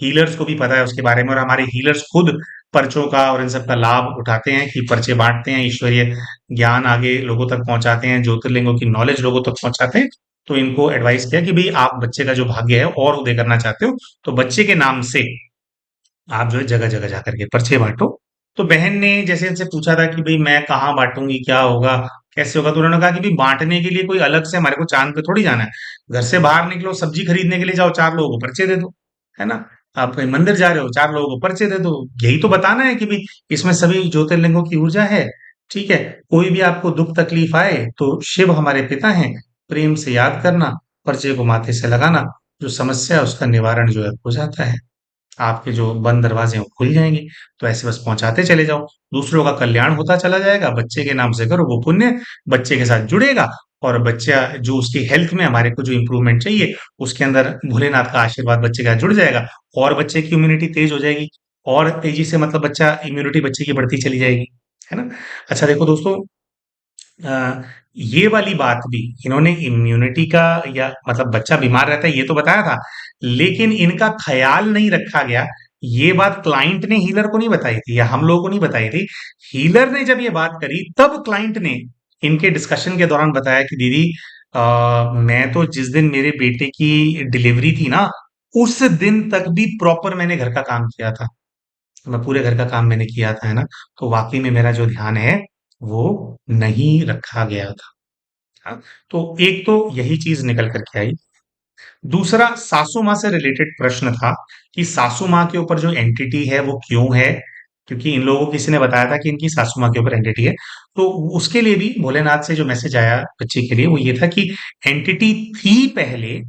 A: हीलर्स को भी पता है उसके बारे में, और हमारे हीलर्स खुद पर्चों का और इन सब का लाभ उठाते हैं कि पर्चे बांटते हैं, ईश्वरीय ज्ञान आगे लोगों तक पहुंचाते हैं, ज्योतिर्लिंगों की नॉलेज लोगों तक पहुंचाते हैं। तो इनको एडवाइस किया कि भाई आप बच्चे का जो भाग्य है और उदय करना चाहते हो, तो बच्चे के नाम से आप जो है जगह जगह जाकर के पर्चे बांटो। तो बहन ने जैसे इनसे पूछा था कि भाई मैं कहाँ बांटूंगी, क्या होगा, कैसे होगा, तो उन्होंने कहा कि भाई बांटने के लिए कोई अलग से हमारे को चांद पे थोड़ी जाना है। घर से बाहर निकलो, सब्जी खरीदने के लिए जाओ, चार लोगों को पर्चे दे दो, है ना। आप कहीं मंदिर जा रहे हो, चार लोगों को पर्चे दे दो। यही तो बताना है कि भाई इसमें सभी ज्योतिर्लिंगों की ऊर्जा है। ठीक है, कोई भी आपको दुख तकलीफ आए तो शिव हमारे पिता हैं, प्रेम से याद करना, पर्चे को माथे से लगाना, जो समस्या है उसका निवारण जो है हो जाता है। आपके जो बंद दरवाजे हैं वो खुल जाएंगे। तो ऐसे बस पहुंचाते चले जाओ, दूसरों का कल्याण होता चला जाएगा। बच्चे के नाम से करो वो पुण्य बच्चे के साथ जुड़ेगा, और बच्चा जो उसकी हेल्थ में हमारे को जो इंप्रूवमेंट चाहिए, उसके अंदर भोलेनाथ का आशीर्वाद बच्चे के साथ जुड़ जाएगा, और बच्चे की इम्यूनिटी तेज हो जाएगी। और तेजी से मतलब बच्चा इम्यूनिटी बच्चे की बढ़ती चली जाएगी, है ना। अच्छा देखो दोस्तों, अ, ये वाली बात भी इन्होंने इम्यूनिटी का, या मतलब बच्चा बीमार रहता है ये तो बताया था, लेकिन इनका ख्याल नहीं रखा गया। ये बात क्लाइंट ने हीलर को नहीं बताई थी, या हम लोगों को नहीं बताई थी। हीलर ने जब ये बात करी तब क्लाइंट ने इनके डिस्कशन के दौरान बताया कि दीदी, मैं तो जिस दिन मेरे बेटे की डिलीवरी थी ना, उस दिन तक भी प्रॉपर मैंने घर का काम किया था। मैं पूरे घर का काम मैंने किया था, है ना? तो वाक़ई में मेरा जो ध्यान है, वो नहीं रखा गया था। हाँ, तो एक तो यही चीज़ निकल कर के आई। दूसरा सासू माँ से रिलेटेड प्रश्न था कि सासू माँ के ऊपर जो एंटिटी है वो क्यों है, क्योंकि इन लोगों को किसी ने बताया था कि इनकी सासू माँ के ऊपर एंटिटी है। तो उसके लिए भी भोलेनाथ से जो मैसेज आया बच्चे के लिए वो ये था कि एंटिटी थी पहले,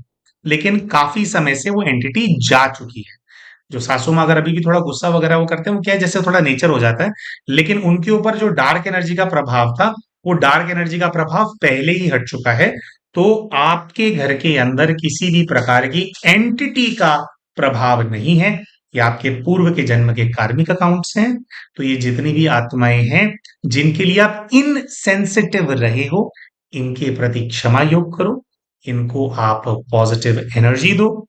A: लेकिन काफी समय से वो एंटिटी जा चुकी है। जो सासू माँ अगर अभी भी थोड़ा गुस्सा वगैरह वो करते हैं, वो क्या है, जैसे थोड़ा नेचर हो जाता है, लेकिन उनके ऊपर जो डार्क एनर्जी का प्रभाव था, वो डार्क एनर्जी का प्रभाव पहले ही हट चुका है। तो आपके घर के अंदर किसी भी प्रकार की एंटिटी का प्रभाव नहीं है। ये आपके पूर्व के जन्म के कार्मिक अकाउंट्स हैं। तो ये जितनी भी आत्माएं हैं जिनके लिए आप इनसेंसिटिव रहे हो, इनके प्रति क्षमा योग करो, इनको आप पॉजिटिव एनर्जी दो।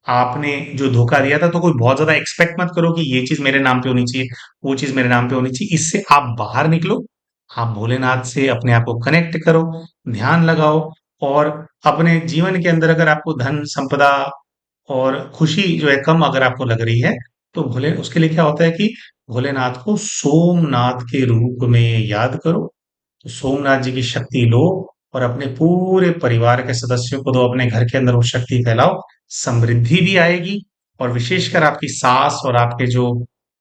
A: आपने जो धोखा दिया था तो कोई बहुत ज्यादा एक्सपेक्ट मत करो कि ये चीज मेरे नाम पे होनी चाहिए, वो चीज मेरे नाम पे होनी चाहिए। इससे आप बाहर निकलो, आप भोलेनाथ से अपने आप को कनेक्ट करो, ध्यान लगाओ, और अपने जीवन के अंदर अगर आपको धन संपदा और खुशी जो है कम अगर आपको लग रही है, तो भोले उसके लिए क्या होता है कि भोलेनाथ को सोमनाथ के रूप में याद करो। तो सोमनाथ जी की शक्ति लो और अपने पूरे परिवार के सदस्यों को दो, अपने घर के अंदर वो शक्ति फैलाओ। समृद्धि भी आएगी, और विशेषकर आपकी सास और आपके जो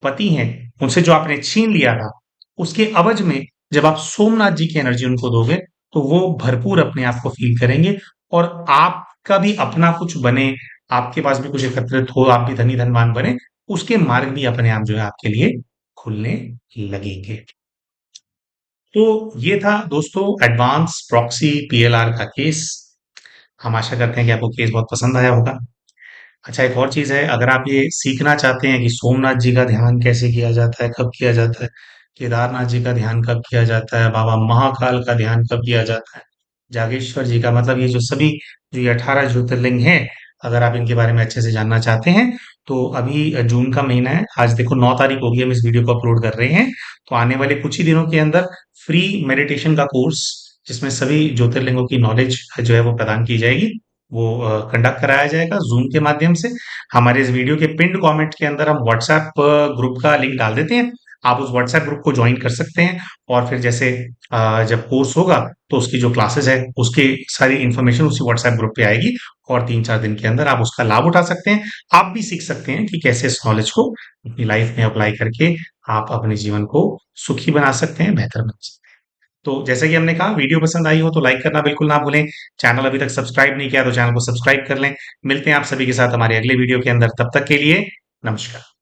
A: पति हैं, उनसे जो आपने छीन लिया था, उसके अवज में जब आप सोमनाथ जी की एनर्जी उनको दोगे, तो वो भरपूर अपने आप को फील करेंगे, और आपका भी अपना कुछ बने, आपके पास भी कुछ एकत्रित हो, आप भी धनी धनवान बने, उसके मार्ग भी अपने आप जो है आपके लिए खुलने लगेंगे। तो ये था दोस्तों एडवांस प्रॉक्सी पीएलआर का केस। हम आशा करते हैं कि आपको केस बहुत पसंद आया होगा। अच्छा, एक और चीज है, अगर आप ये सीखना चाहते हैं कि सोमनाथ जी का ध्यान कैसे किया जाता है, कब किया जाता है, केदारनाथ जी का ध्यान कब किया जाता है, बाबा महाकाल का ध्यान कब किया जाता है, जागेश्वर जी का, मतलब ये जो सभी जो ये 18 ज्योतिर्लिंग हैं, अगर आप इनके बारे में अच्छे से जानना चाहते हैं, तो अभी जून का महीना है, आज देखो 9 तारीख होगी, हम इस वीडियो को अपलोड कर रहे हैं। तो आने वाले कुछ ही दिनों के अंदर फ्री मेडिटेशन का कोर्स, जिसमें सभी ज्योतिर्लिंगों की नॉलेज जो है वो प्रदान की जाएगी, वो कंडक्ट कराया जाएगा जूम के माध्यम से। हमारे इस वीडियो के पिंड कमेंट के अंदर हम व्हाट्सएप ग्रुप का लिंक डाल देते हैं, आप उस व्हाट्सएप ग्रुप को ज्वाइन कर सकते हैं। और फिर जैसे जब कोर्स होगा, तो उसकी जो क्लासेस है उसकी सारी इंफॉर्मेशन उसी व्हाट्सएप ग्रुप पे आएगी, और 3-4 दिन के अंदर आप उसका लाभ उठा सकते हैं। आप भी सीख सकते हैं कि कैसे इस नॉलेज को अपनी लाइफ में अप्लाई करके आप अपने जीवन को सुखी बना सकते हैं, बेहतर बना सकते हैं। तो जैसे कि हमने कहा, वीडियो पसंद आई हो तो लाइक करना बिल्कुल ना भूलें। चैनल अभी तक सब्सक्राइब नहीं किया तो चैनल को सब्सक्राइब कर लें। मिलते हैं आप सभी के साथ हमारे अगले वीडियो के अंदर, तब तक के लिए नमस्कार।